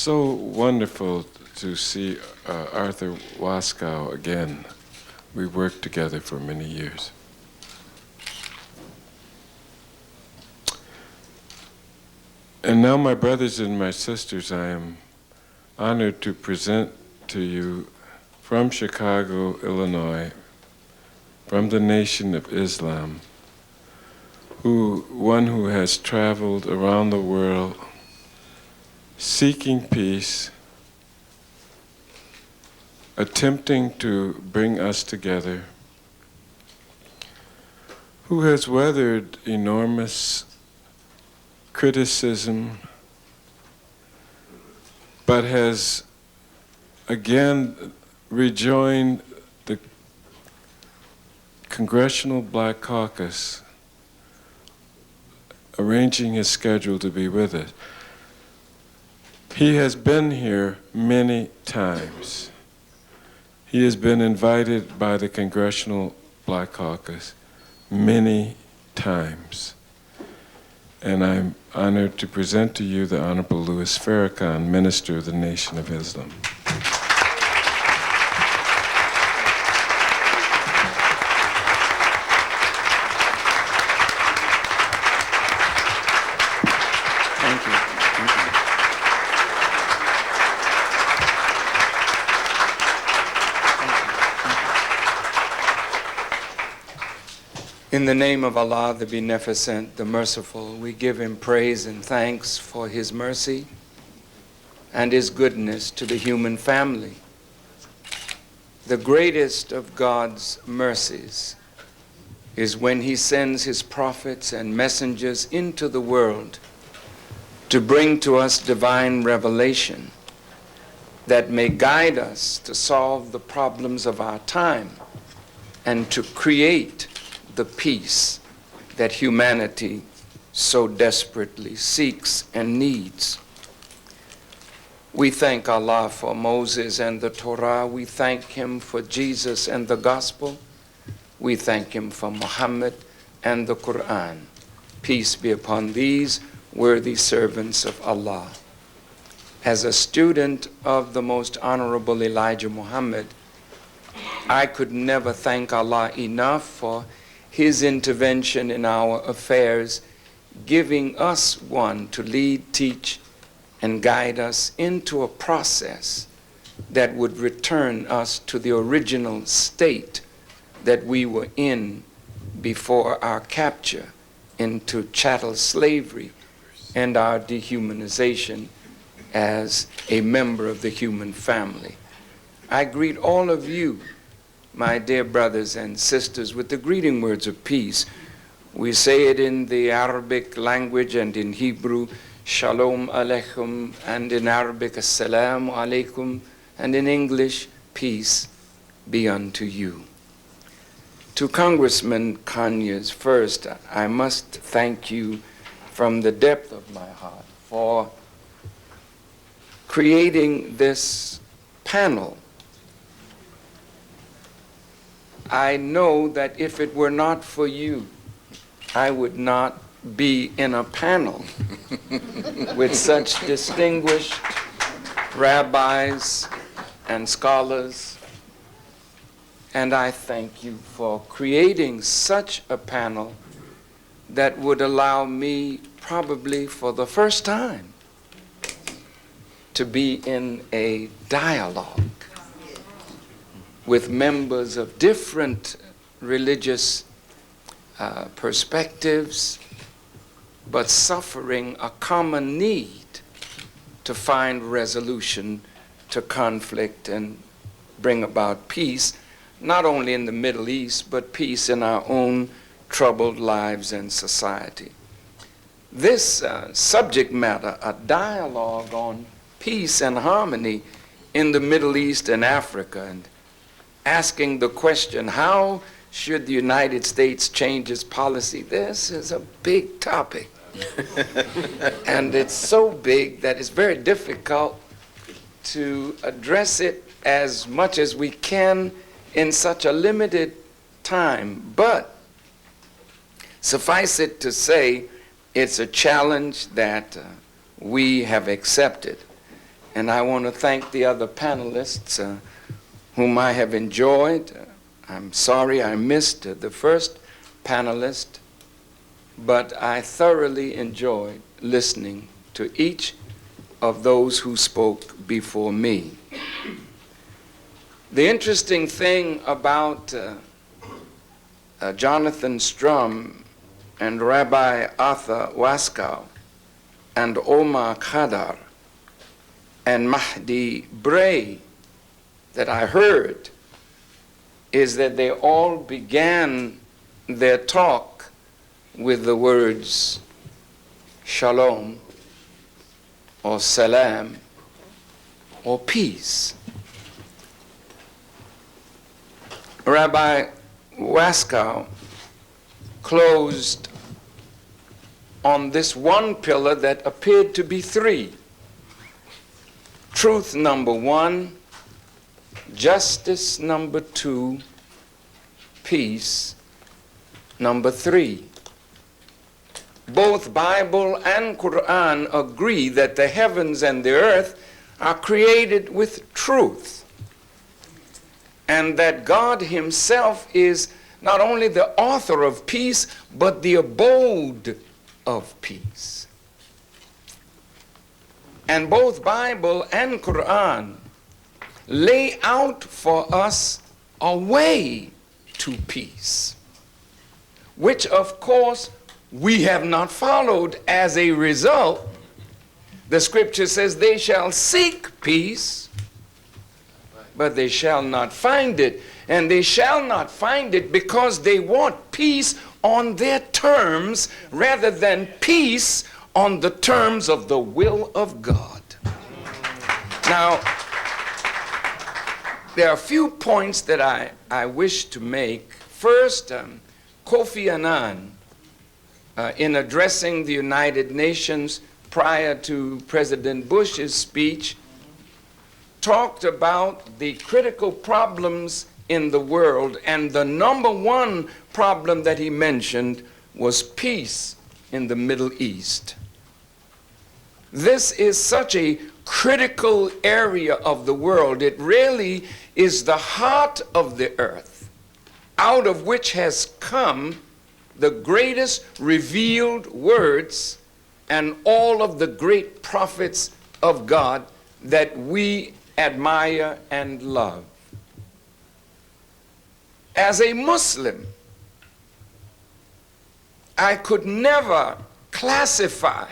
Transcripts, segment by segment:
so wonderful to see Arthur Waskow again. We worked together for many years. And now, my brothers and my sisters, I am honored to present to you from Chicago, Illinois, from the Nation of Islam, one who has traveled around the world seeking peace, attempting to bring us together, who has weathered enormous criticism, but has again rejoined the Congressional Black Caucus, arranging his schedule to be with us. He has been here many times. He has been invited by the Congressional Black Caucus many times. And I'm honored to present to you the Honorable Louis Farrakhan, Minister of the Nation of Islam. In the name of Allah, the Beneficent, the Merciful, we give Him praise and thanks for His mercy and His goodness to the human family. The greatest of God's mercies is when He sends His prophets and messengers into the world to bring to us divine revelation that may guide us to solve the problems of our time and to create the peace that humanity so desperately seeks and needs. We thank Allah for Moses and the Torah. We thank Him for Jesus and the Gospel. We thank Him for Muhammad and the Quran. Peace be upon these worthy servants of Allah. As a student of the most honorable Elijah Muhammad, I could never thank Allah enough for His intervention in our affairs, giving us one to lead, teach, and guide us into a process that would return us to the original state that we were in before our capture into chattel slavery and our dehumanization as a member of the human family. I greet all of you, my dear brothers and sisters, with the greeting words of peace. We say it in the Arabic language and in Hebrew, Shalom Aleichem, and in Arabic, Assalamu Alaikum, and in English, peace be unto you. To Congressman Conyers, first, I must thank you from the depth of my heart for creating this panel. I know that if it were not for you, I would not be in a panel with such distinguished rabbis and scholars. And I thank you for creating such a panel that would allow me, probably for the first time, to be in a dialogue with members of different religious perspectives, but suffering a common need to find resolution to conflict and bring about peace, not only in the Middle East, but peace in our own troubled lives and society. This subject matter, a dialogue on peace and harmony in the Middle East and Africa, and asking the question, how should the United States change its policy? This is a big topic. And it's so big that it's very difficult to address it as much as we can in such a limited time. But suffice it to say, it's a challenge that we have accepted. And I want to thank the other panelists whom I have enjoyed. I'm sorry I missed the first panelist, but I thoroughly enjoyed listening to each of those who spoke before me. The interesting thing about Jonathan Strum and Rabbi Arthur Waskow and Omar Khadar and Mahdi Bray that I heard is that they all began their talk with the words shalom or salam or peace. Rabbi Waskow closed on this one pillar that appeared to be three. Truth number one, justice number two, peace number three. Both Bible and Quran agree that the heavens and the earth are created with truth, and that God himself is not only the author of peace, but the abode of peace. And both Bible and Quran lay out for us a way to peace, which of course we have not followed. As a result, the scripture says they shall seek peace, but they shall not find it. And they shall not find it because they want peace on their terms rather than peace on the terms of the will of God. Now, there are a few points that I wish to make. First, Kofi Annan, in addressing the United Nations prior to President Bush's speech, talked about the critical problems in the world, and the number one problem that he mentioned was peace in the Middle East. This is such a critical area of the world. It really is the heart of the earth, out of which has come the greatest revealed words and all of the great prophets of God that we admire and love. As a Muslim, I could never classify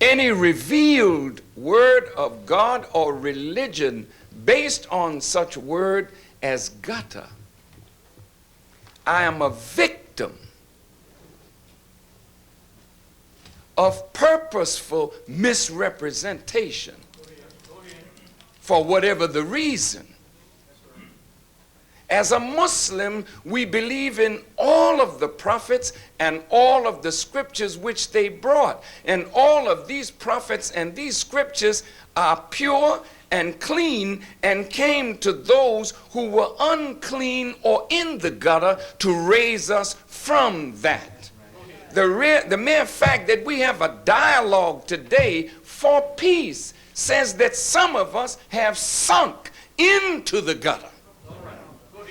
any revealed word of God or religion based on such word as gutter. I am a victim of purposeful misrepresentation for whatever the reason. As a Muslim, we believe in all of the prophets and all of the scriptures which they brought. And all of these prophets and these scriptures are pure and clean and came to those who were unclean or in the gutter to raise us from that. The mere fact that we have a dialogue today for peace says that some of us have sunk into the gutter.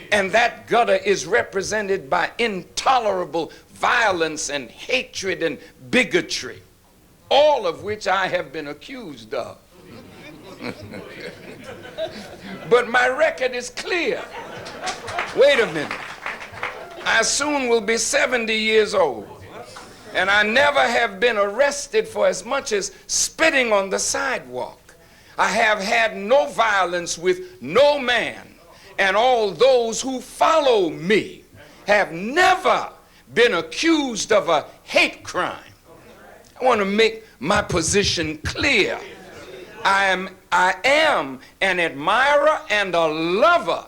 And that gutter is represented by intolerable violence and hatred and bigotry, all of which I have been accused of. But my record is clear. Wait a minute. I soon will be 70 years old, and I never have been arrested for as much as spitting on the sidewalk. I have had no violence with no man. And all those who follow me have never been accused of a hate crime. I want to make my position clear. I am an admirer and a lover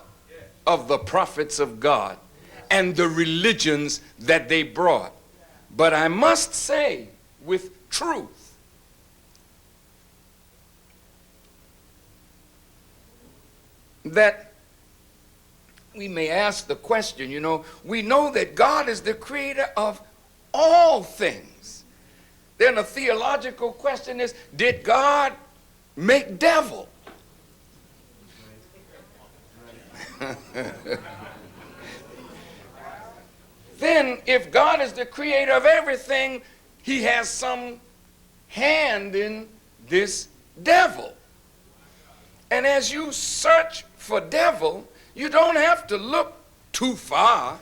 of the prophets of God and the religions that they brought. But I must say with truth that we may ask the question, we know that God is the creator of all things. Then a theological question is, did God make devil. Then if God is the creator of everything, he has some hand in this devil. And as you search for devil, you don't have to look too far.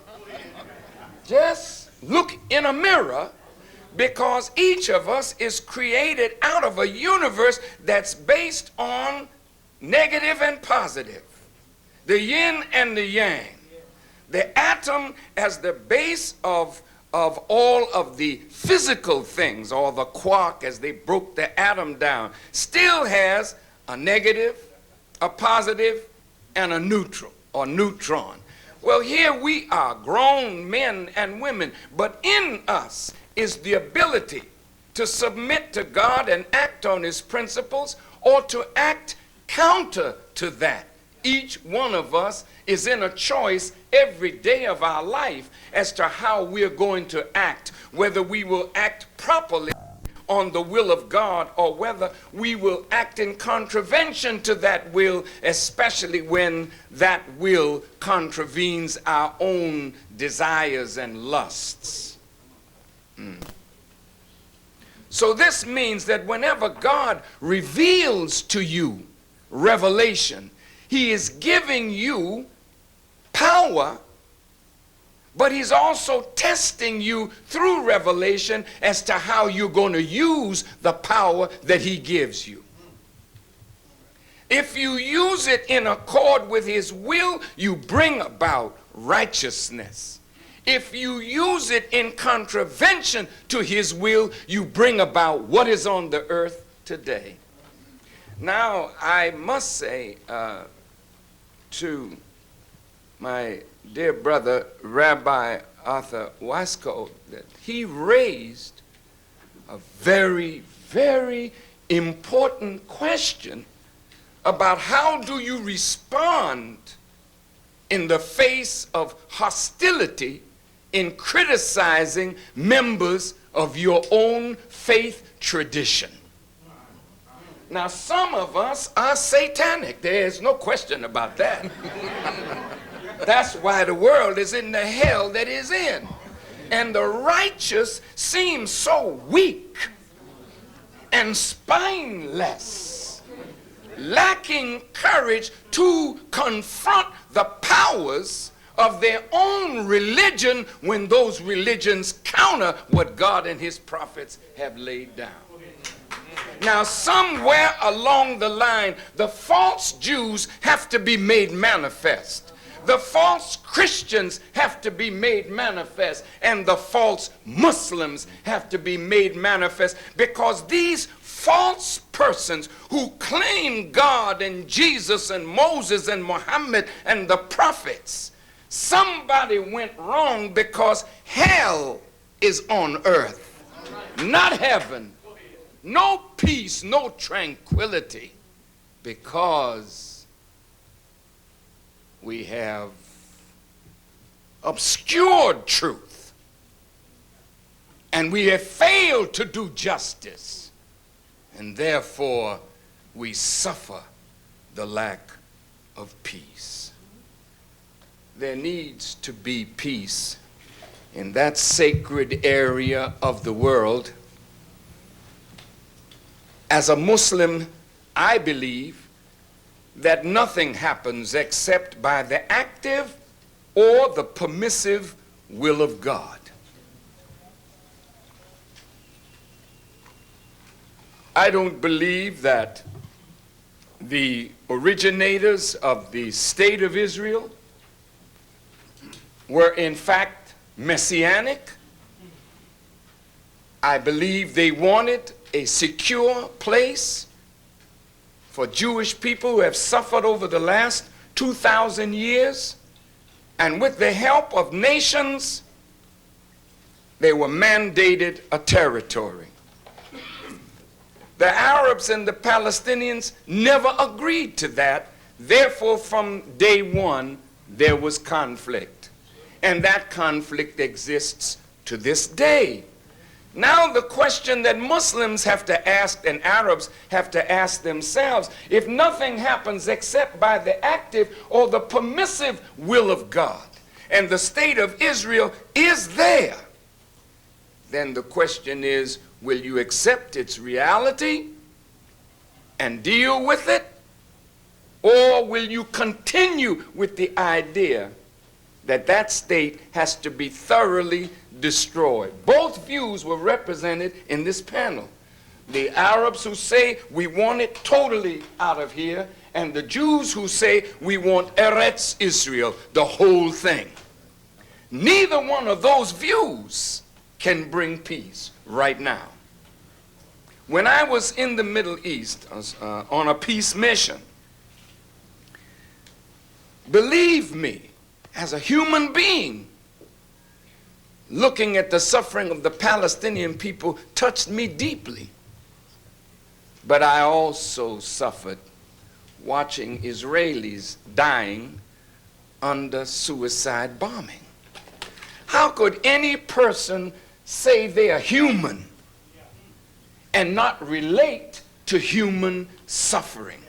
Just look in a mirror, because each of us is created out of a universe that's based on negative and positive, the yin and the yang. The atom as the base of all of the physical things, or the quark as they broke the atom down, still has a negative, a positive, and a neutral or neutron. Well, here we are, grown men and women, but in us is the ability to submit to God and act on his principles, or to act counter to that. Each one of us is in a choice every day of our life as to how we're going to act, whether we will act properly on the will of God, or whether we will act in contravention to that will, especially when that will contravenes our own desires and lusts. So this means that whenever God reveals to you revelation, he is giving you power, but he's also testing you through revelation as to how you're going to use the power that he gives you. If you use it in accord with his will, you bring about righteousness. If you use it in contravention to his will, you bring about what is on the earth today. Now, I must say to my dear brother, Rabbi Arthur Wasco, that he raised a very, very important question about how do you respond in the face of hostility in criticizing members of your own faith tradition. Now, some of us are satanic. There's no question about that. That's why the world is in the hell that is in. And the righteous seem so weak and spineless, lacking courage to confront the powers of their own religion when those religions counter what God and his prophets have laid down. Now, somewhere along the line, the false Jews have to be made manifest. The false Christians have to be made manifest, and the false Muslims have to be made manifest, because these false persons who claim God and Jesus and Moses and Muhammad and the prophets, somebody went wrong, because hell is on earth, not heaven. No peace, no tranquility, because we have obscured truth and we have failed to do justice, and therefore we suffer the lack of peace. There needs to be peace in that sacred area of the world. As a Muslim, I believe that nothing happens except by the active or the permissive will of God. I don't believe that the originators of the state of Israel were in fact messianic. I believe they wanted a secure place for Jewish people who have suffered over the last 2,000 years, and with the help of nations, they were mandated a territory. The Arabs and the Palestinians never agreed to that. Therefore, from day one, there was conflict, and that conflict exists to this day. Now the question that Muslims have to ask and Arabs have to ask themselves, if nothing happens except by the active or the permissive will of God, and the state of Israel is there, then the question is, will you accept its reality and deal with it? Or will you continue with the idea that that state has to be thoroughly destroyed? Both views were represented in this panel. The Arabs who say we want it totally out of here, and the Jews who say we want Eretz Israel, the whole thing. Neither one of those views can bring peace right now. When I was in the Middle East on a peace mission, believe me, as a human being, looking at the suffering of the Palestinian people touched me deeply. But I also suffered watching Israelis dying under suicide bombing. How could any person say they are human and not relate to human suffering?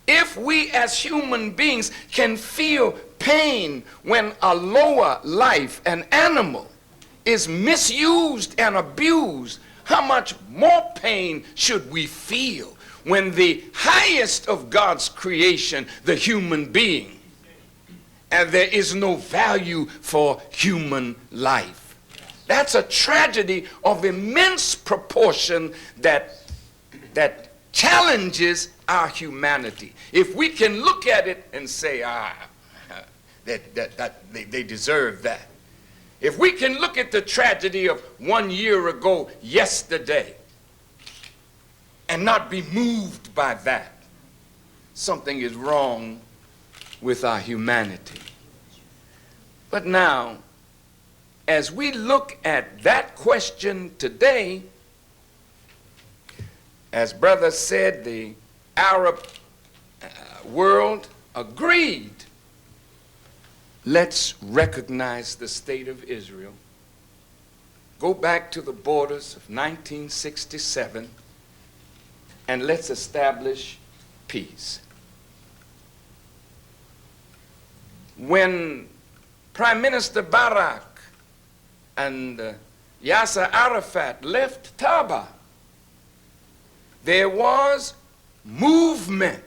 If we as human beings can feel pain when a lower life, an animal, is misused and abused, how much more pain should we feel when the highest of God's creation, the human being, and there is no value for human life? That's a tragedy of immense proportion that challenges our humanity. If we can look at it and say, they deserve that. If we can look at the tragedy of 1 year ago, yesterday, and not be moved by that, something is wrong with our humanity. But now, as we look at that question today, as brother said, the Arab world agreed. Let's recognize the state of Israel. Go back to the borders of 1967 and let's establish peace. When Prime Minister Barak and Yasser Arafat left Taba, there was movement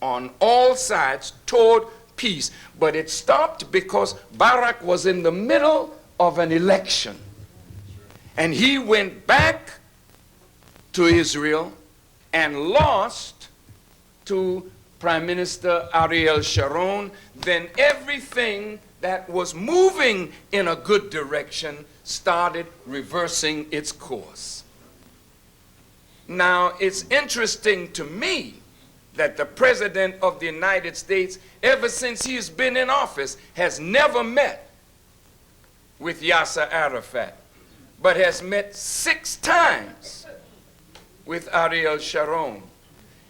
on all sides toward peace, but it stopped because Barak was in the middle of an election, and he went back to Israel and lost to Prime Minister Ariel Sharon. Then everything that was moving in a good direction started reversing its course. Now, it's interesting to me that the President of the United States, ever since he has been in office, has never met with Yasser Arafat, but has met 6 times with Ariel Sharon.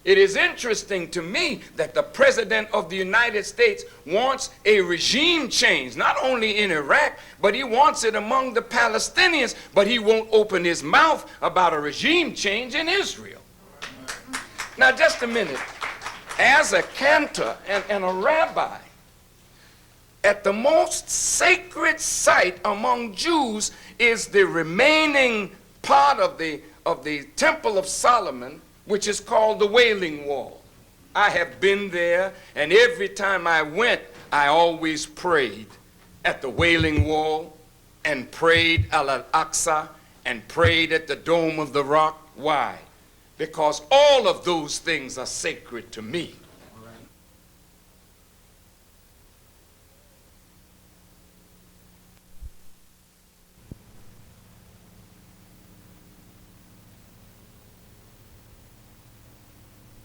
It is interesting to me that the President of the United States wants a regime change, not only in Iraq, but he wants it among the Palestinians, but he won't open his mouth about a regime change in Israel. Now, just a minute. As a cantor and a rabbi, at the most sacred site among Jews is the remaining part of the Temple of Solomon, which is called the Wailing Wall. I have been there, and every time I went, I always prayed at the Wailing Wall and prayed Al-Aqsa and prayed at the Dome of the Rock. Why? Because all of those things are sacred to me.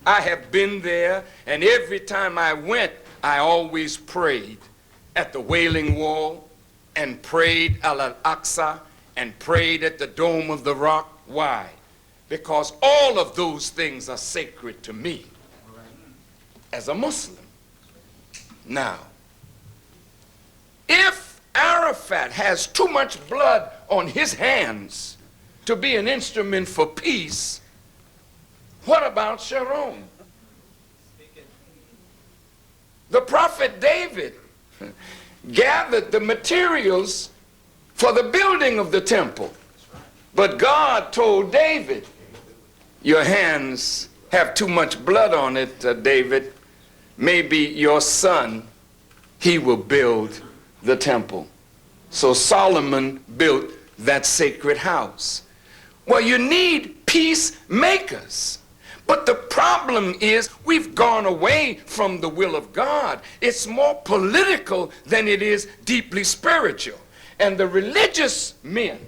I have been there, and every time I went, I always prayed at the Wailing Wall and prayed Al-Aqsa and prayed at the Dome of the Rock. Why? Because all of those things are sacred to me as a Muslim. Now, if Arafat has too much blood on his hands to be an instrument for peace, what about Sharon? The prophet David gathered the materials for the building of the temple. But God told David, your hands have too much blood on it, David. Maybe your son, he will build the temple. So Solomon built that sacred house. Well, you need peacemakers. But the problem is we've gone away from the will of God. It's more political than it is deeply spiritual. And the religious men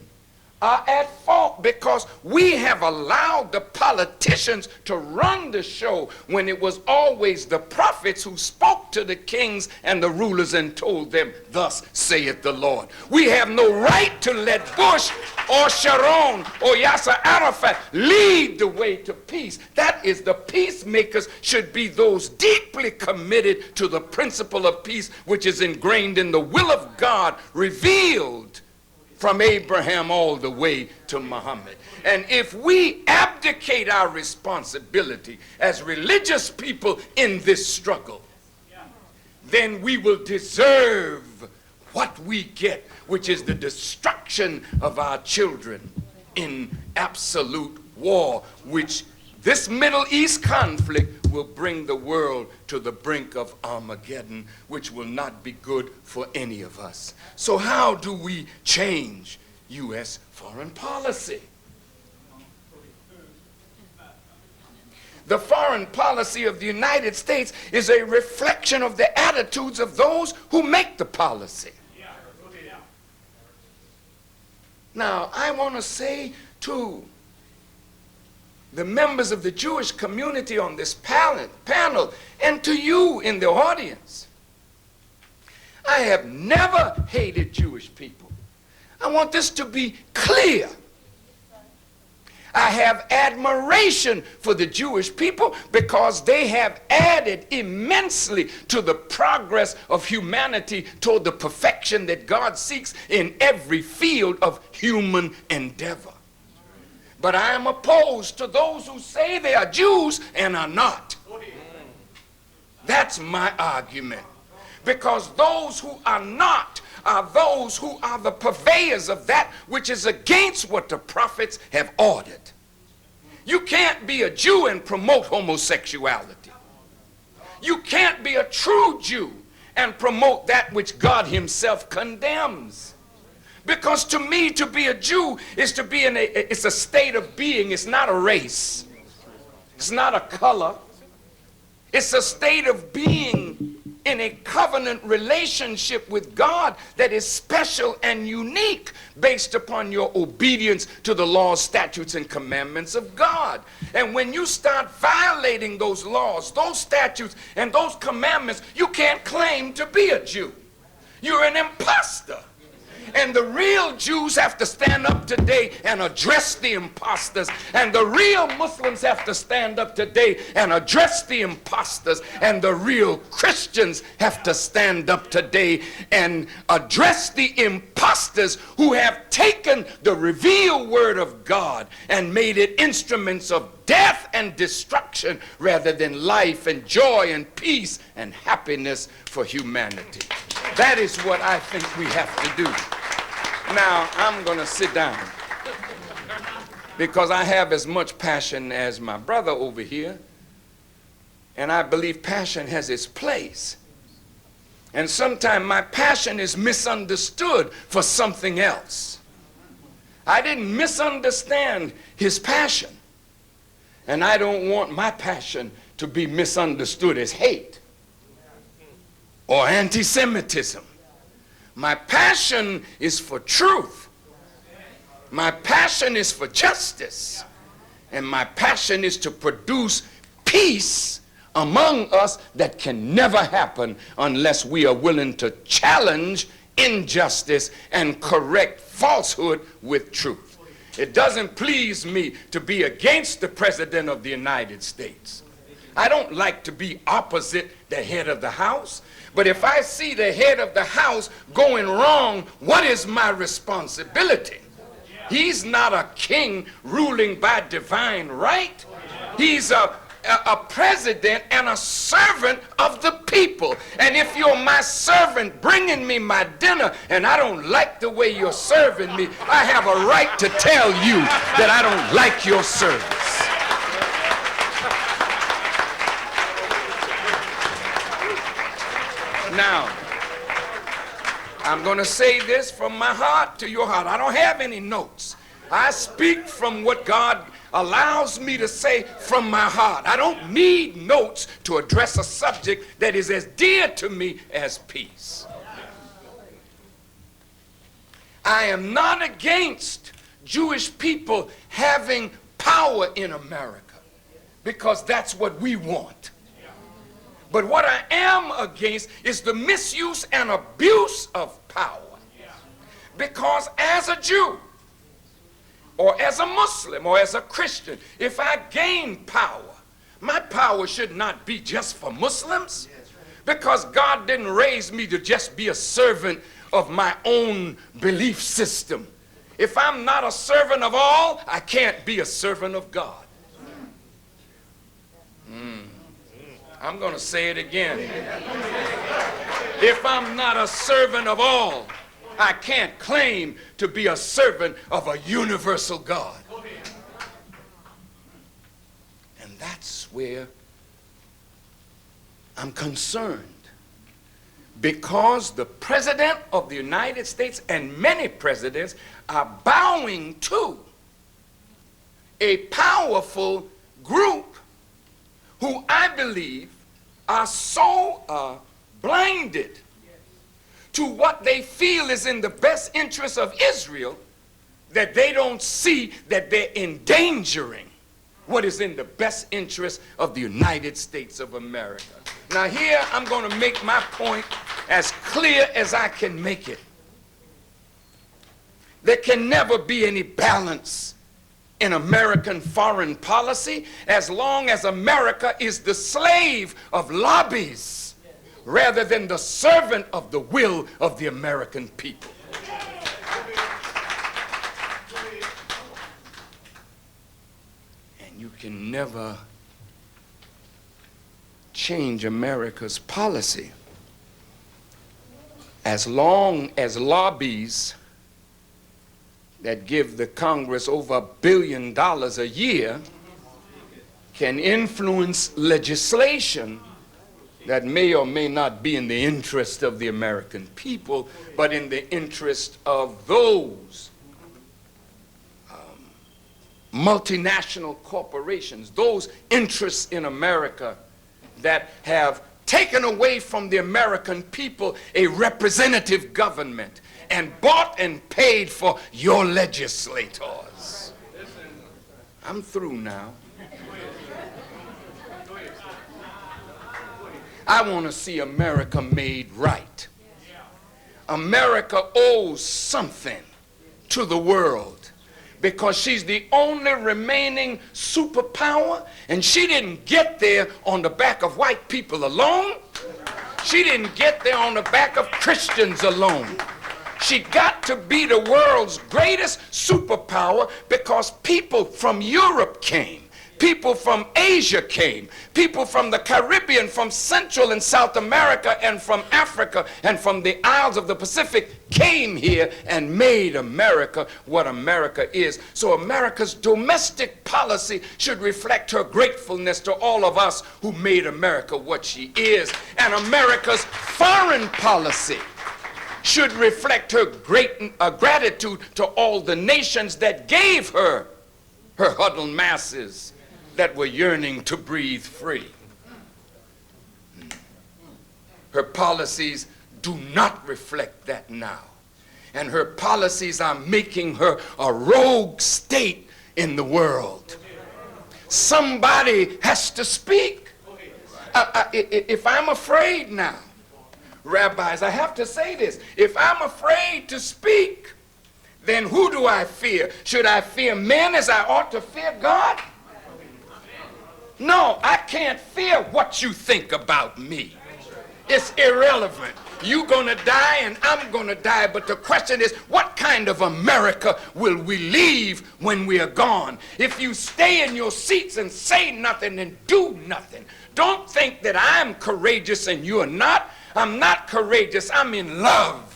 are at fault because we have allowed the politicians to run the show when it was always the prophets who spoke to the kings and the rulers and told them, thus saith the Lord. We have no right to let Bush or Sharon or Yasser Arafat lead the way to peace. That is, the peacemakers should be those deeply committed to the principle of peace, which is ingrained in the will of God, revealed from Abraham all the way to Muhammad. And if we abdicate our responsibility as religious people in this struggle, then we will deserve what we get, which is the destruction of our children in absolute war, which this Middle East conflict will bring the world to the brink of Armageddon, which will not be good for any of us. So how do we change U.S. foreign policy? The foreign policy of the United States is a reflection of the attitudes of those who make the policy. Now, I want to say to the members of the Jewish community on this panel, and to you in the audience, I have never hated Jewish people. I want this to be clear. I have admiration for the Jewish people because they have added immensely to the progress of humanity toward the perfection that God seeks in every field of human endeavor. But I am opposed to those who say they are Jews and are not. That's my argument. Because those who are not are those who are the purveyors of that which is against what the prophets have ordered. You can't be a Jew and promote homosexuality. You can't be a true Jew and promote that which God himself condemns. Because to me, to be a Jew is to be it's a state of being. It's not a race. It's not a color. It's a state of being in a covenant relationship with God that is special and unique based upon your obedience to the laws, statutes, and commandments of God. And when you start violating those laws, those statutes, and those commandments, you can't claim to be a Jew. You're an imposter. And the real Jews have to stand up today and address the imposters. And the real Muslims have to stand up today and address the imposters. And the real Christians have to stand up today and address the imposters who have taken the revealed word of God and made it instruments of death and destruction rather than life and joy and peace and happiness for humanity. That is what I think we have to do. Now, I'm going to sit down because I have as much passion as my brother over here, and I believe passion has its place. And sometimes my passion is misunderstood for something else. I didn't misunderstand his passion, and I don't want my passion to be misunderstood as hate or anti-Semitism. My passion is for truth. My passion is for justice. And my passion is to produce peace among us that can never happen unless we are willing to challenge injustice and correct falsehood with truth. It doesn't please me to be against the President of the United States. I don't like to be opposite the head of the house. But if I see the head of the house going wrong, what is my responsibility? He's not a king ruling by divine right. He's a president and a servant of the people. And if you're my servant bringing me my dinner and I don't like the way you're serving me, I have a right to tell you that I don't like your service. Now, I'm going to say this from my heart to your heart. I don't have any notes. I speak from what God allows me to say from my heart. I don't need notes to address a subject that is as dear to me as peace. I am not against Jewish people having power in America, because that's what we want. But what I am against is the misuse and abuse of power. Because as a Jew, or as a Muslim, or as a Christian, if I gain power, my power should not be just for Muslims, because God didn't raise me to just be a servant of my own belief system. If I'm not a servant of all, I can't be a servant of God. I'm going to say it again. If I'm not a servant of all, I can't claim to be a servant of a universal God. And that's where I'm concerned. Because the President of the United States and many presidents are bowing to a powerful group who I believe are so blinded to what they feel is in the best interest of Israel that they don't see that they're endangering what is in the best interest of the United States of America. Now here I'm going to make my point as clear as I can make it. There can never be any balance in American foreign policy as long as America is the slave of lobbies rather than the servant of the will of the American people. And you can never change America's policy as long as lobbies that give the Congress over $1 billion a year can influence legislation that may or may not be in the interest of the American people, but in the interest of those multinational corporations, those interests in America that have taken away from the American people a representative government and bought and paid for your legislators. I'm through now. I want to see America made right. America owes something to the world because she's the only remaining superpower, and she didn't get there on the back of white people alone. She didn't get there on the back of Christians alone. She got to be the world's greatest superpower because people from Europe came. People from Asia came. People from the Caribbean, from Central and South America, and from Africa, and from the Isles of the Pacific came here and made America what America is. So America's domestic policy should reflect her gratefulness to all of us who made America what she is. And America's foreign policy should reflect her great gratitude to all the nations that gave her her huddled masses that were yearning to breathe free. Her policies do not reflect that now. And her policies are making her a rogue state in the world. Somebody has to speak. If I'm afraid now, rabbis, I have to say this. If I'm afraid to speak, then who do I fear? Should I fear men as I ought to fear God? No, I can't fear what you think about me. It's irrelevant. You're going to die and I'm going to die. But the question is, what kind of America will we leave when we are gone? If you stay in your seats and say nothing and do nothing, don't think that I'm courageous and you're not. I'm not courageous. I'm in love.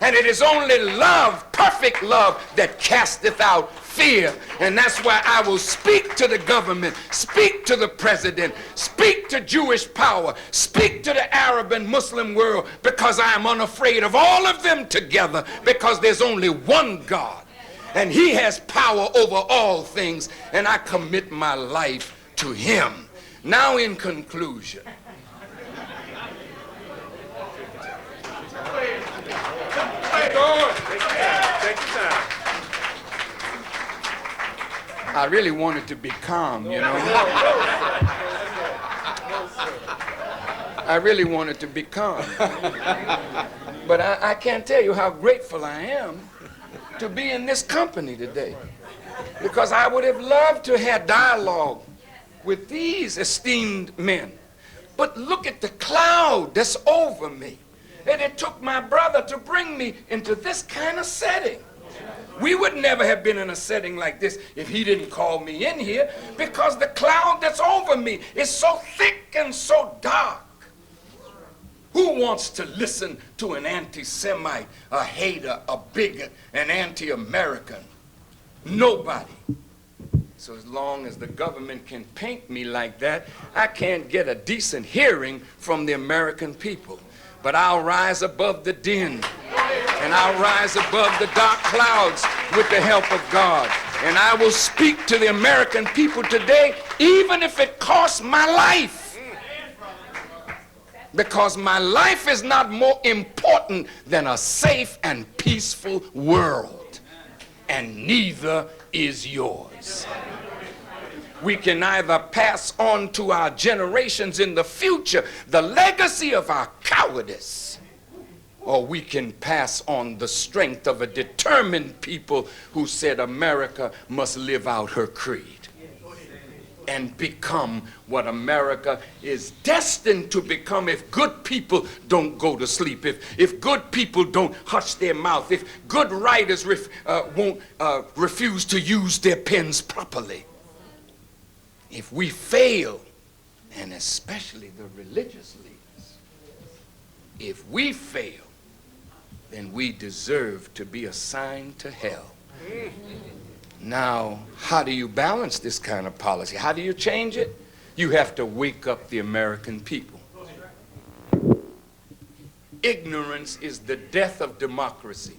And it is only love, perfect love, that casteth out fear. And that's why I will speak to the government, speak to the president, speak to Jewish power, speak to the Arab and Muslim world, because I am unafraid of all of them together, because there's only one God. And he has power over all things, and I commit my life to him. Now, in conclusion, I really wanted to be calm, you know. I really wanted to be calm. But I can't tell you how grateful I am to be in this company today, because I would have loved to have dialogue with these esteemed men. But look at the cloud that's over me. And it took my brother to bring me into this kind of setting. We would never have been in a setting like this if he didn't call me in here, because the cloud that's over me is so thick and so dark. Who wants to listen to an anti-Semite, a hater, a bigot, an anti-American? Nobody. So as long as the government can paint me like that, I can't get a decent hearing from the American people. But I'll rise above the din, and I'll rise above the dark clouds with the help of God. And I will speak to the American people today, even if it costs my life. Because my life is not more important than a safe and peaceful world. And neither is yours. We can either pass on to our generations in the future the legacy of our cowardice, or we can pass on the strength of a determined people who said America must live out her creed and become what America is destined to become if good people don't go to sleep, if good people don't hush their mouth, if good writers won't refuse to use their pens properly. If we fail, and especially the religious leaders, if we fail, then we deserve to be assigned to hell. Now, how do you balance this kind of policy? How do you change it? You have to wake up the American people. Ignorance is the death of democracy.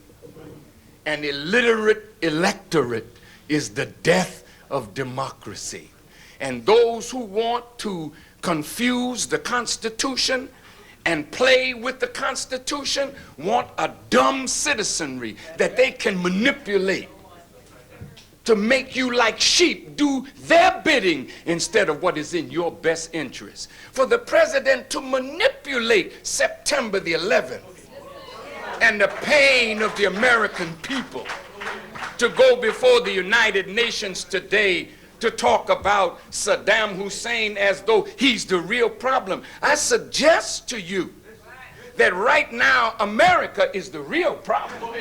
An illiterate electorate is the death of democracy. And those who want to confuse the Constitution and play with the Constitution want a dumb citizenry that they can manipulate to make you like sheep do their bidding instead of what is in your best interest. For the president to manipulate September the 11th and the pain of the American people, to go before the United Nations today to talk about Saddam Hussein as though he's the real problem. I suggest to you that right now America is the real problem.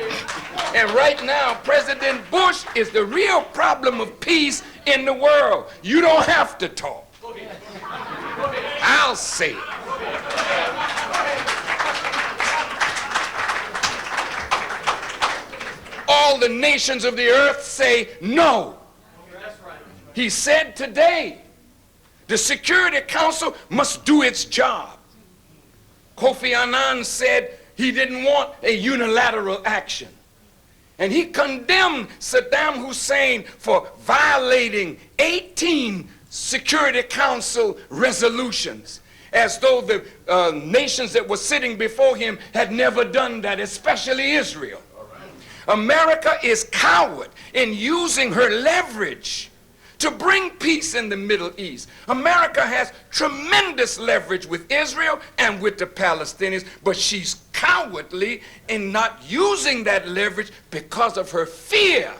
And right now President Bush is the real problem of peace in the world. You don't have to talk. I'll say it. All the nations of the earth say no. He said today, the Security Council must do its job. Kofi Annan said he didn't want a unilateral action. And he condemned Saddam Hussein for violating 18 Security Council resolutions, as though the nations that were sitting before him had never done that, especially Israel. America is coward in using her leverage to bring peace in the Middle East. America has tremendous leverage with Israel and with the Palestinians, but she's cowardly in not using that leverage because of her fear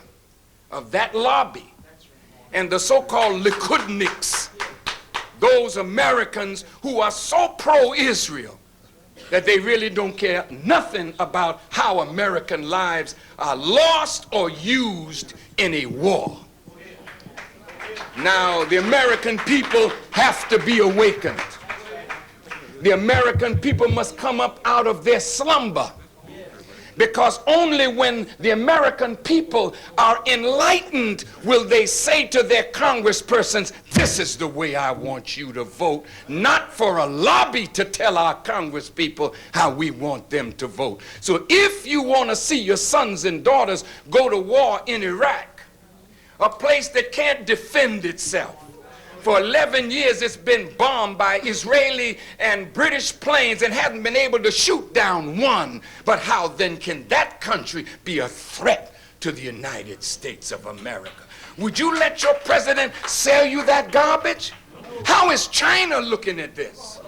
of that lobby and the so-called Likudniks, those Americans who are so pro-Israel that they really don't care nothing about how American lives are lost or used in a war. Now, the American people have to be awakened. The American people must come up out of their slumber, because only when the American people are enlightened will they say to their congresspersons, this is the way I want you to vote, not for a lobby to tell our congresspeople how we want them to vote. So if you want to see your sons and daughters go to war in Iraq, a place that can't defend itself, for 11 years it's been bombed by Israeli and British planes and hasn't been able to shoot down one. But how then can that country be a threat to the United States of America? Would you let your president sell you that garbage? How is China looking at this?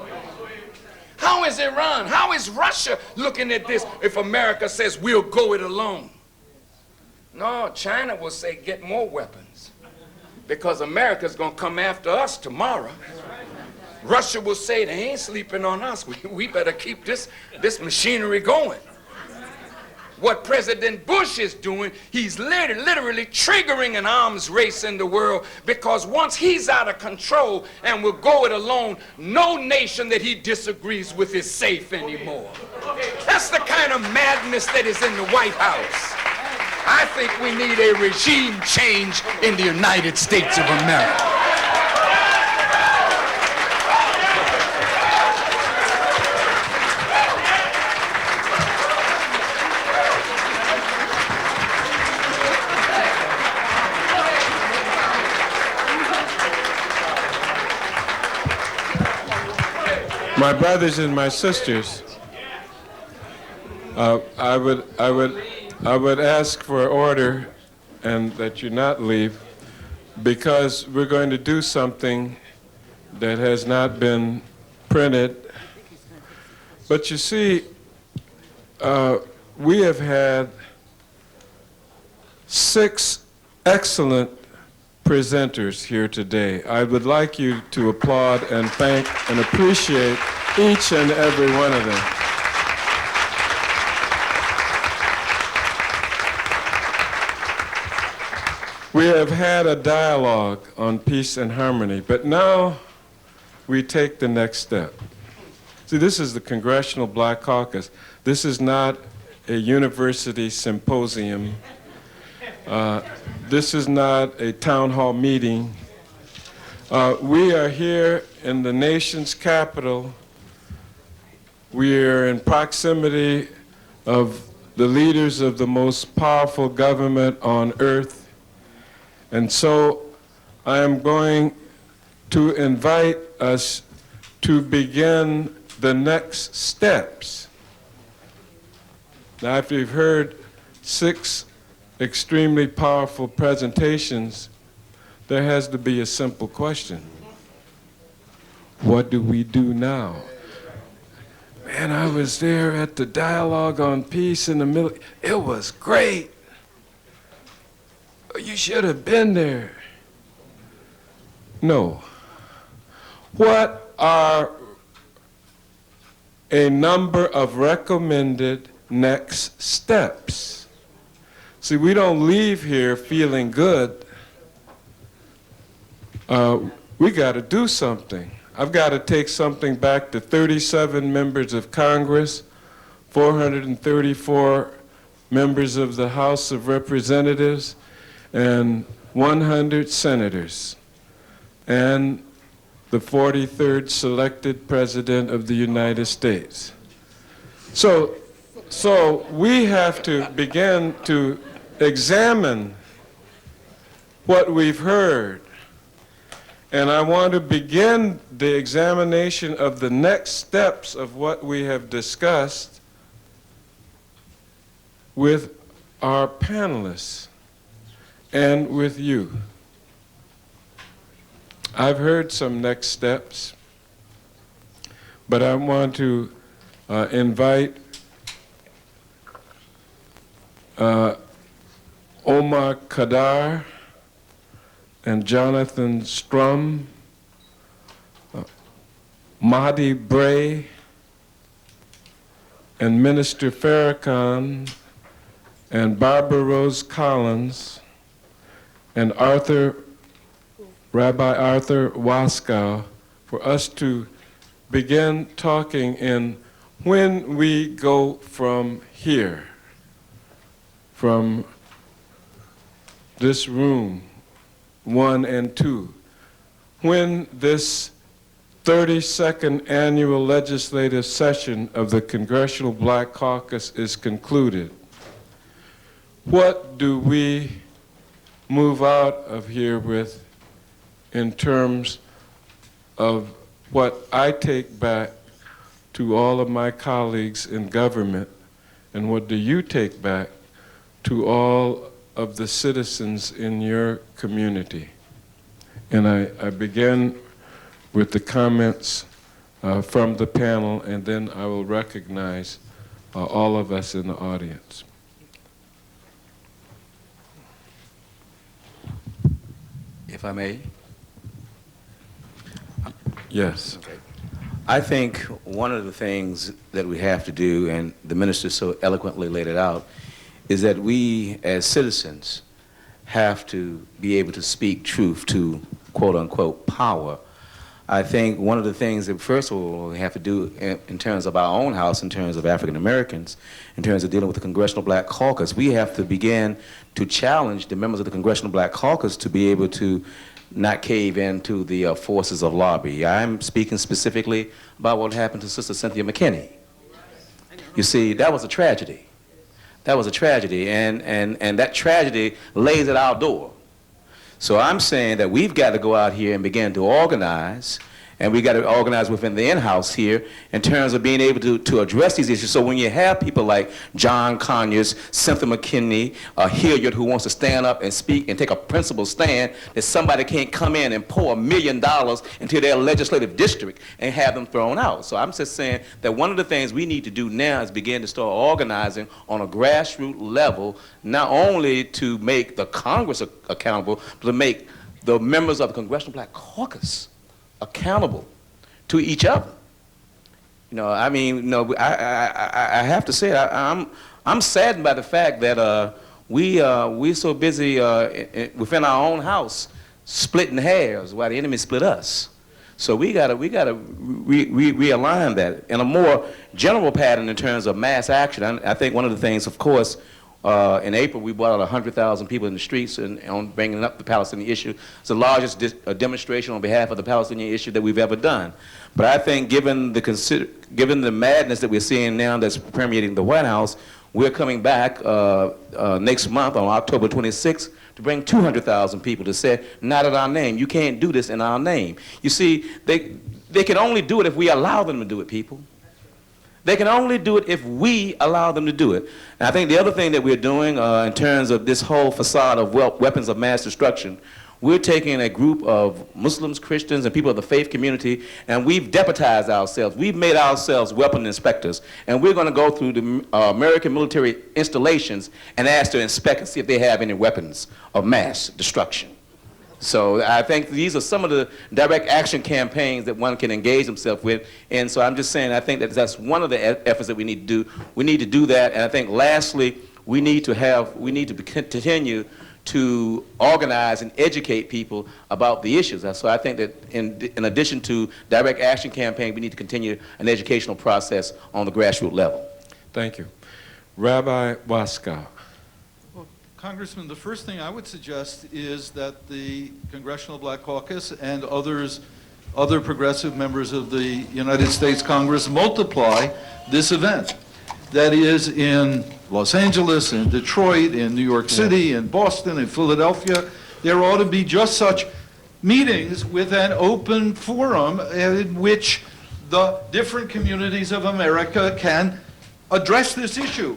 How is Iran? How is Russia looking at this if America says we'll go it alone? No, China will say get more weapons, because America's going to come after us tomorrow. Russia will say they ain't sleeping on us. We better keep this machinery going. What President Bush is doing, he's literally triggering an arms race in the world, because once he's out of control and will go it alone, no nation that he disagrees with is safe anymore. That's the kind of madness that is in the White House. I think we need a regime change in the United States of America. My brothers and my sisters, I would ask for order and that you not leave, because we're going to do something that has not been printed. But you see, we have had 6 excellent presenters here today. I would like you to applaud and thank and appreciate each and every one of them. We have had a dialogue on peace and harmony, but now we take the next step. See, this is the Congressional Black Caucus. This is not a university symposium. This is not a town hall meeting. We are here in the nation's capital. We are in proximity of the leaders of the most powerful government on earth. And so I am going to invite us to begin the next steps. Now, after you've heard 6 extremely powerful presentations, there has to be a simple question. What do we do now? Man, I was there at the dialogue on peace in the middle. It was great. You should have been there. No. What are a number of recommended next steps? See, we don't leave here feeling good. We got to do something. I've got to take something back to 37 members of Congress, 434 members of the House of Representatives, and 100 senators, and the 43rd selected President of the United States. So we have to begin to examine what we've heard. And I want to begin the examination of the next steps of what we have discussed with our panelists and with you. I've heard some next steps, but I want to invite Omar Kadar and Jonathan Strum, Mahdi Bray, and Minister Farrakhan and Barbara Rose Collins and Rabbi Arthur Waskow for us to begin talking in when we go from here, from this room 1 and 2, when this 32nd annual legislative session of the Congressional Black Caucus is concluded, what do we move out of here with in terms of what I take back to all of my colleagues in government, and what do you take back to all of the citizens in your community? And I begin with the comments from the panel, and then I will recognize all of us in the audience. If I may? Yes. Okay. I think one of the things that we have to do, and the minister so eloquently laid it out, is that we as citizens have to be able to speak truth to quote unquote power. I think one of the things that first of all we have to do in terms of our own house, in terms of African Americans, in terms of dealing with the Congressional Black Caucus, we have to begin to challenge the members of the Congressional Black Caucus to be able to not cave into the forces of lobby. I'm speaking specifically about what happened to Sister Cynthia McKinney. You see, that was a tragedy. That was a tragedy, and that tragedy lays at our door. So I'm saying that we've got to go out here and begin to organize, and we've got to organize within the in-house here in terms of being able to address these issues. So when you have people like John Conyers, Cynthia McKinney, Hilliard, who wants to stand up and speak and take a principled stand, that somebody can't come in and pour $1 million into their legislative district and have them thrown out. So I'm just saying that one of the things we need to do now is begin to start organizing on a grassroots level, not only to make the Congress accountable, but to make the members of the Congressional Black Caucus accountable to each other. You know, I mean, you know, I have to say, I'm saddened by the fact that we're so busy within our own house splitting hairs while the enemy split us. So we gotta realign that in a more general pattern in terms of mass action. I think one of the things, of course, in April, we brought out 100,000 people in the streets on bringing up the Palestinian issue. It's the largest demonstration on behalf of the Palestinian issue that we've ever done. But I think given the madness that we're seeing now that's permeating the White House, we're coming back next month on October 26th to bring 200,000 people to say, not in our name. You can't do this in our name. You see, they can only do it if we allow them to do it, people. They can only do it if we allow them to do it. And I think the other thing that we're doing in terms of this whole facade of weapons of mass destruction, we're taking a group of Muslims, Christians, and people of the faith community, and we've deputized ourselves. We've made ourselves weapon inspectors, and we're going to go through the American military installations and ask to inspect and see if they have any weapons of mass destruction. So I think these are some of the direct action campaigns that one can engage himself with. And so I'm just saying, I think that that's one of the efforts that we need to do. We need to do that. And I think lastly, we need to continue to organize and educate people about the issues. So I think that in addition to direct action campaign, we need to continue an educational process on the grassroots level. Thank you. Rabbi Waskow. Congressman, the first thing I would suggest is that the Congressional Black Caucus and other progressive members of the United States Congress multiply this event. That is in Los Angeles, in Detroit, in New York City, in Boston, in Philadelphia. There ought to be just such meetings with an open forum in which the different communities of America can address this issue.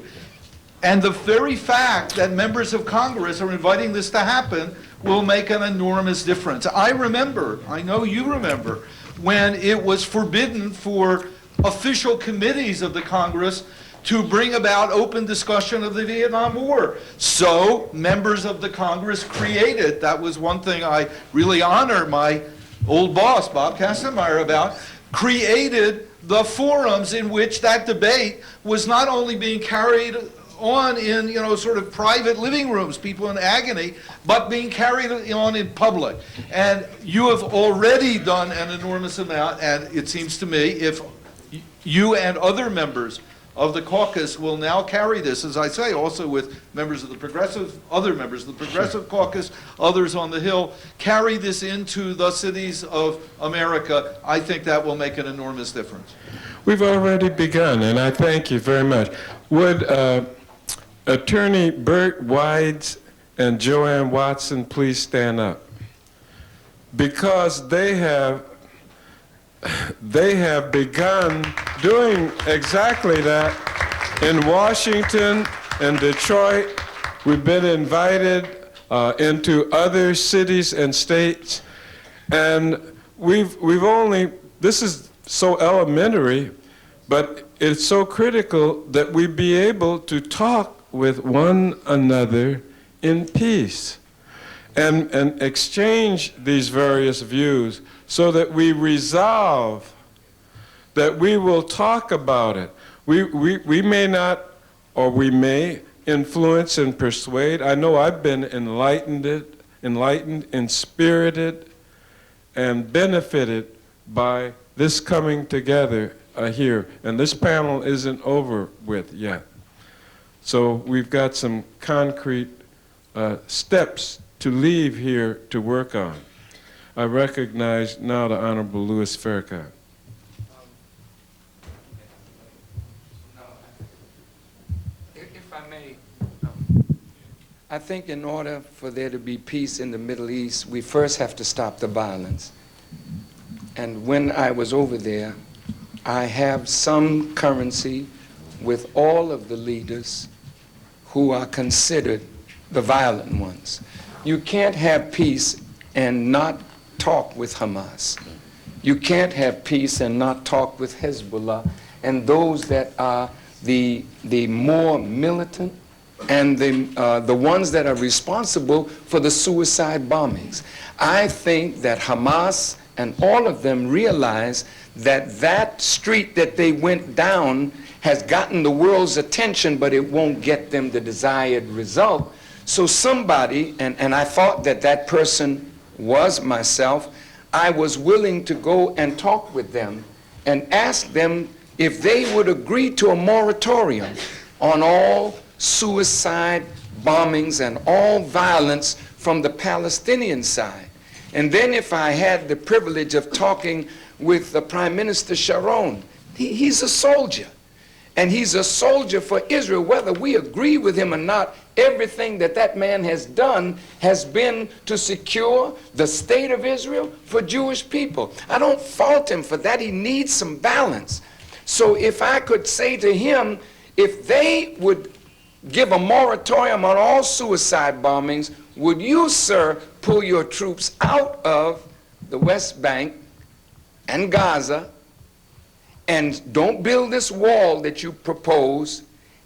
And the very fact that members of Congress are inviting this to happen will make an enormous difference. I remember, I know you remember, when it was forbidden for official committees of the Congress to bring about open discussion of the Vietnam War. So members of the Congress created, that was one thing I really honor my old boss, Bob Kastenmeier, about, created the forums in which that debate was not only being carried on in, sort of private living rooms, people in agony, but being carried on in public. And you have already done an enormous amount, and it seems to me if you and other members of the caucus will now carry this, as I say, also with members of the other members of the Progressive Caucus, others on the Hill, carry this into the cities of America, I think that will make an enormous difference. We've already begun, and I thank you very much. Would Attorney Burt Wides and Joanne Watson please stand up? Because they have begun doing exactly that in Washington and Detroit. We've been invited into other cities and states, and we've only, this is so elementary, but it's so critical that we be able to talk with one another in peace and exchange these various views so that we resolve, that we will talk about it. We may not, or we may influence and persuade. I know I've been enlightened, inspirited, and benefited by this coming together here. And this panel isn't over with yet. So we've got some concrete steps to leave here to work on. I recognize now the Honorable Louis Farrakhan. If I may, I think in order for there to be peace in the Middle East, we first have to stop the violence. And when I was over there, I have some currency with all of the leaders who are considered the violent ones. You can't have peace and not talk with Hamas. You can't have peace and not talk with Hezbollah and those that are the more militant and the ones that are responsible for the suicide bombings. I think that Hamas and all of them realize that that street that they went down has gotten the world's attention, but it won't get them the desired result. So somebody, and I thought that that person was myself, I was willing to go and talk with them and ask them if they would agree to a moratorium on all suicide bombings and all violence from the Palestinian side. And then if I had the privilege of talking with the Prime Minister Sharon, he's a soldier. And he's a soldier for Israel, whether we agree with him or not. Everything that that man has done has been to secure the state of Israel for Jewish people. I don't fault him for that. He needs some balance. So if I could say to him, if they would give a moratorium on all suicide bombings, would you, sir, pull your troops out of the West Bank and Gaza, and don't build this wall that you propose,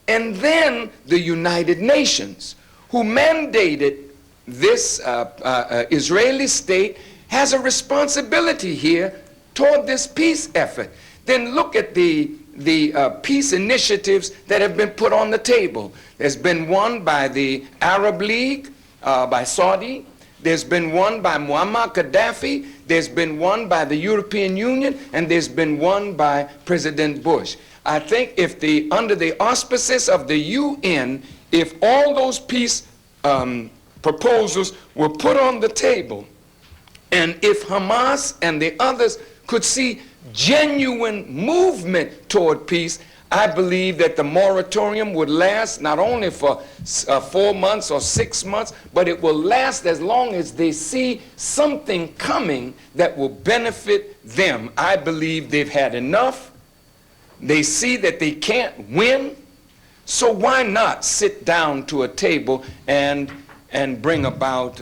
and then the United Nations, who mandated this Israeli state, has a responsibility here toward this peace effort. Then look at the peace initiatives that have been put on the table. There's been one by the Arab League, by Saudi. There's been one by Muammar Gaddafi. There's been one by the European Union, and there's been one by President Bush. I think if under the auspices of the UN, if all those peace proposals were put on the table, and if Hamas and the others could see genuine movement toward peace, I believe that the moratorium would last not only for 4 months or 6 months, but it will last as long as they see something coming that will benefit them. I believe they've had enough. They see that they can't win. So why not sit down to a table and bring about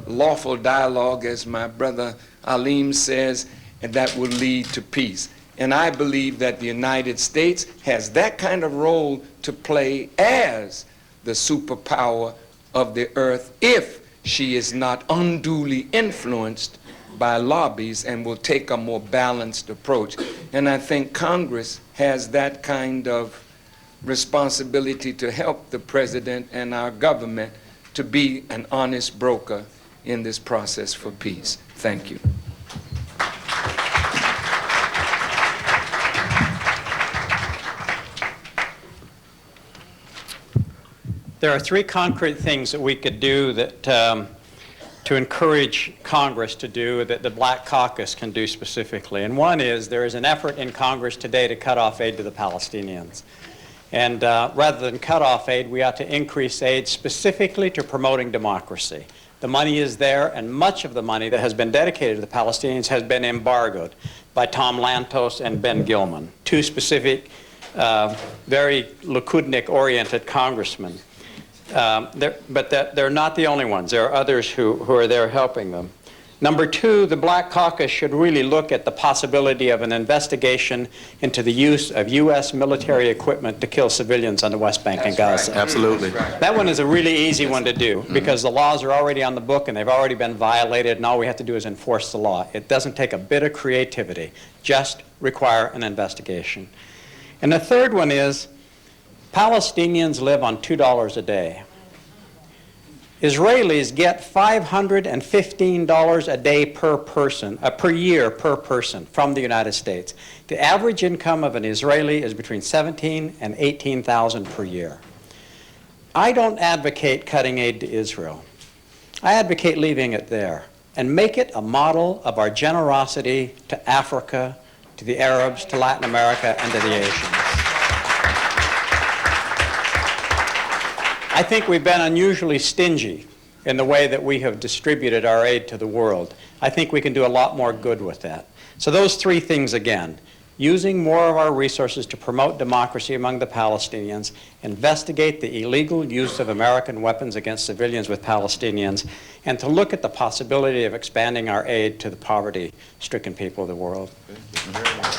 lawful dialogue, as my brother Aleem says, and that will lead to peace. And I believe that the United States has that kind of role to play as the superpower of the earth if she is not unduly influenced by lobbies and will take a more balanced approach. And I think Congress has that kind of responsibility to help the president and our government to be an honest broker in this process for peace. Thank you. There are three concrete things that we could do that, to encourage Congress to do that the Black Caucus can do specifically. And one is there is an effort in Congress today to cut off aid to the Palestinians. And rather than cut off aid, we ought to increase aid specifically to promoting democracy. The money is there, and much of the money that has been dedicated to the Palestinians has been embargoed by Tom Lantos and Ben Gilman, two specific, very Likudnik-oriented congressmen. But they're not the only ones. There are others who are there helping them. Number two, the Black Caucus should really look at the possibility of an investigation into the use of U.S. military equipment to kill civilians on the West Bank and Gaza. Right. Absolutely. That one is a really easy one to do because the laws are already on the book and they've already been violated, and all we have to do is enforce the law. It doesn't take a bit of creativity, just require an investigation. And the third one is Palestinians live on $2 a day. Israelis get $515 a day per person, per year per person from the United States. The average income of an Israeli is between $17,000 and $18,000 per year. I don't advocate cutting aid to Israel. I advocate leaving it there and make it a model of our generosity to Africa, to the Arabs, to Latin America, and to the Asians. I think we've been unusually stingy in the way that we have distributed our aid to the world. I think we can do a lot more good with that. So those three things again, using more of our resources to promote democracy among the Palestinians, investigate the illegal use of American weapons against civilians with Palestinians, and to look at the possibility of expanding our aid to the poverty-stricken people of the world. Thank you very much.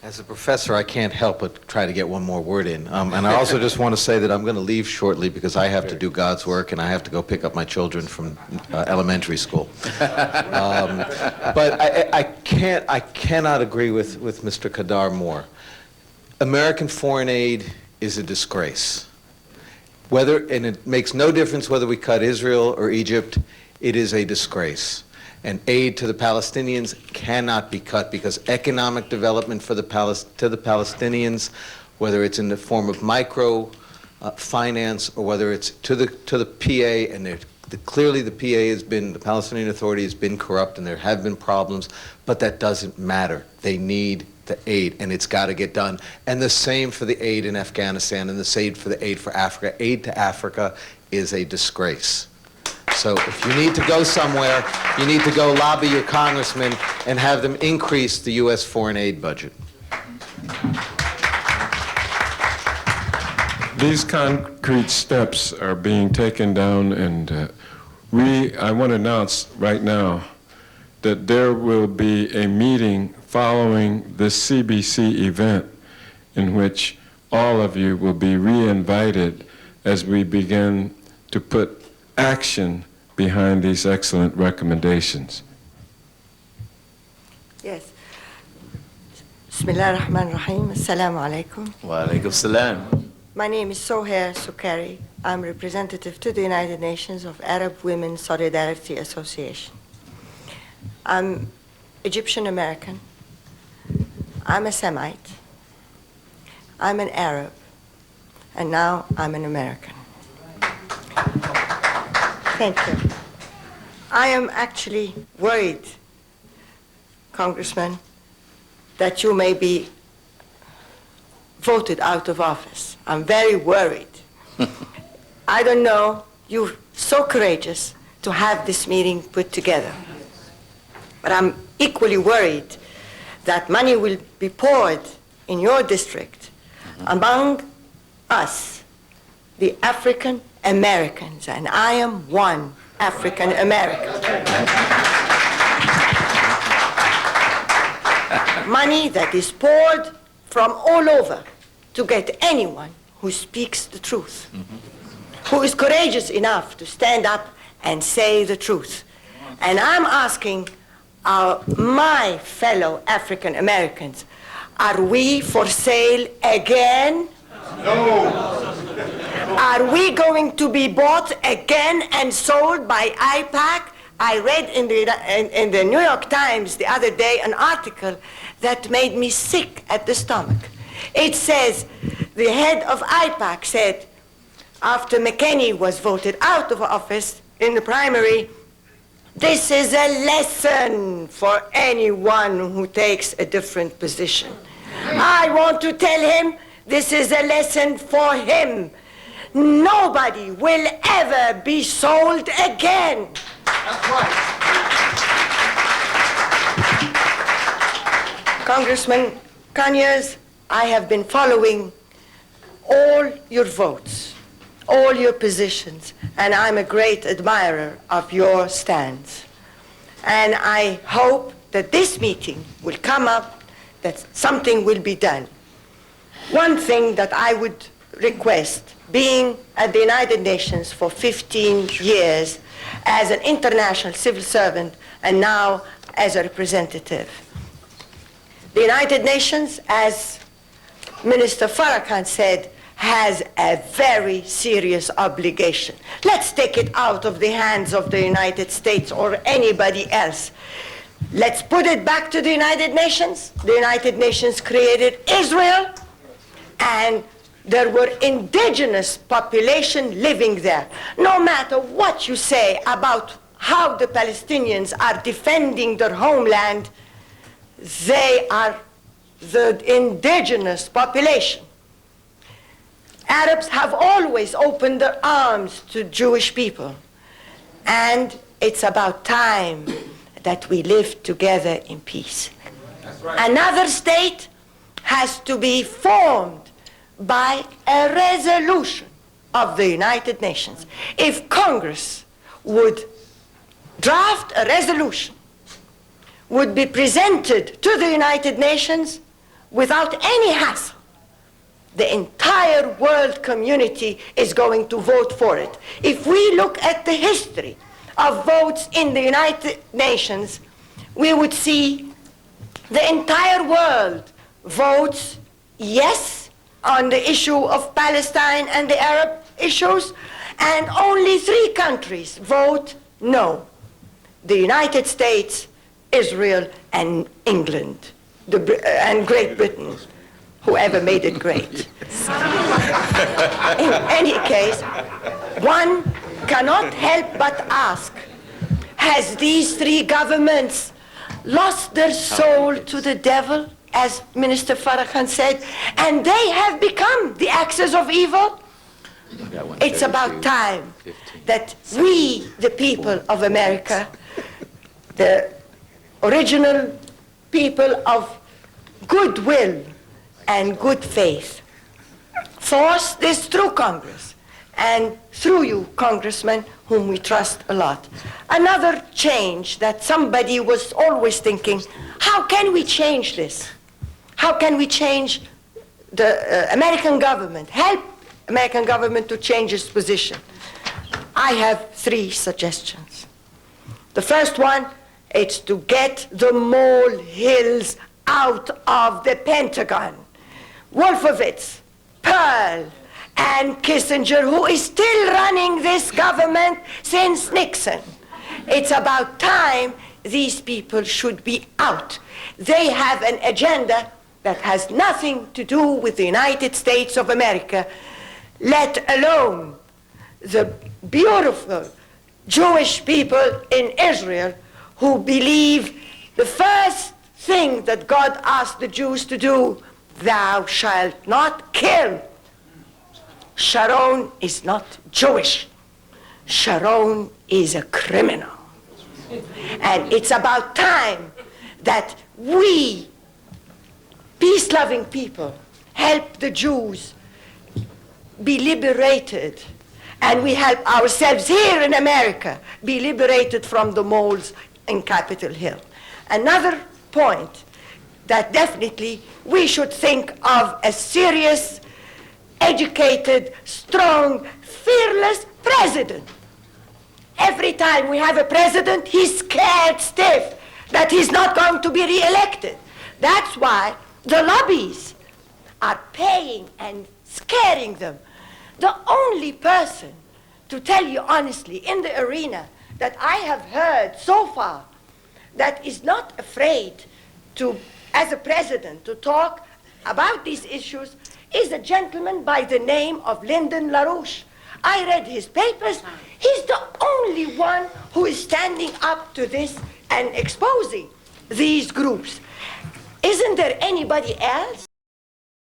As a professor, I can't help but try to get one more word in. And I also just want to say that I'm going to leave shortly because I have to do God's work and I have to go pick up my children from elementary school. But I cannot agree with Mr. Kadar more. American foreign aid is a disgrace. And it makes no difference whether we cut Israel or Egypt, it is a disgrace. And aid to the Palestinians cannot be cut because economic development to the Palestinians, whether it's in the form of micro finance or whether it's to the PA, and clearly the Palestinian Authority has been corrupt and there have been problems, but that doesn't matter. They need the aid, and it's got to get done. And the same for the aid in Afghanistan, and the same for the aid for Africa. Aid to Africa is a disgrace. So if you need to go somewhere, you need to go lobby your congressman and have them increase the U.S. foreign aid budget. These concrete steps are being taken down, and I want to announce right now that there will be a meeting following this CBC event in which all of you will be re-invited as we begin to put action behind these excellent recommendations. Yes. Bismillah ar-Rahman ar-Rahim. Assalamu alaikum. Wa alaikum salam. My name is Sohair Sukari. I'm representative to the United Nations of Arab Women Solidarity Association. I'm Egyptian American. I'm a Semite. I'm an Arab. And now I'm an American. Thank you. I am actually worried, Congressman, that you may be voted out of office. I'm very worried. I don't know, you're so courageous to have this meeting put together. But I'm equally worried that money will be poured in your district among us, the African Americans, and I am one African American. Money that is poured from all over to get anyone who speaks the truth. who is courageous enough to stand up and say the truth. And I'm asking my fellow African Americans, are we for sale again? No. Are we going to be bought again and sold by IPAC? I read in the New York Times the other day an article that made me sick at the stomach. It says, the head of IPAC said, after McKinney was voted out of office in the primary, this is a lesson for anyone who takes a different position. I want to tell him this is a lesson for him. Nobody will ever be sold again. That's right. Congressman Conyers, I have been following all your votes, all your positions, and I'm a great admirer of your stance. And I hope that this meeting will come up, that something will be done. One thing that I would request, being at the United Nations for 15 years as an international civil servant and now as a representative. The United Nations, as Minister Farrakhan said, has a very serious obligation. Let's take it out of the hands of the United States or anybody else. Let's put it back to the United Nations. The United Nations created Israel, and there were indigenous population living there. No matter what you say about how the Palestinians are defending their homeland, they are the indigenous population. Arabs have always opened their arms to Jewish people, and it's about time that we live together in peace. That's right. Another state has to be formed by a resolution of the United Nations. If Congress would draft a resolution, would be presented to the United Nations without any hassle, the entire world community is going to vote for it. If we look at the history of votes in the United Nations, we would see the entire world votes yes on the issue of Palestine and the Arab issues, and only 3 countries vote no: the United States, Israel, and England, and Great Britain, whoever made it great. In any case, one cannot help but ask, has these 3 governments lost their soul to the devil, as Minister Farrakhan said, and they have become the axes of evil? It's about time that we, the people of America, the original people of goodwill and good faith, force this through Congress and through you, Congressman, whom we trust a lot. Another change that somebody was always thinking, how can we change this? How can we change the American government, help American government to change its position? I have 3 suggestions. The first one is to get the molehills out of the Pentagon. Wolfowitz, Pearl, and Kissinger, who is still running this government since Nixon. It's about time these people should be out. They have an agenda that has nothing to do with the United States of America, let alone the beautiful Jewish people in Israel who believe the first thing that God asked the Jews to do, thou shalt not kill. Sharon is not Jewish. Sharon is a criminal. And it's about time that we, peace-loving people, help the Jews be liberated, and we help ourselves here in America be liberated from the moles in Capitol Hill. Another point that definitely we should think of a serious, educated, strong, fearless president. Every time we have a president, he's scared stiff that he's not going to be re-elected. That's why the lobbies are paying and scaring them. The only person, to tell you honestly, in the arena that I have heard so far that is not afraid to, as a president, to talk about these issues is a gentleman by the name of Lyndon LaRouche. I read his papers. He's the only one who is standing up to this and exposing these groups. Isn't there anybody else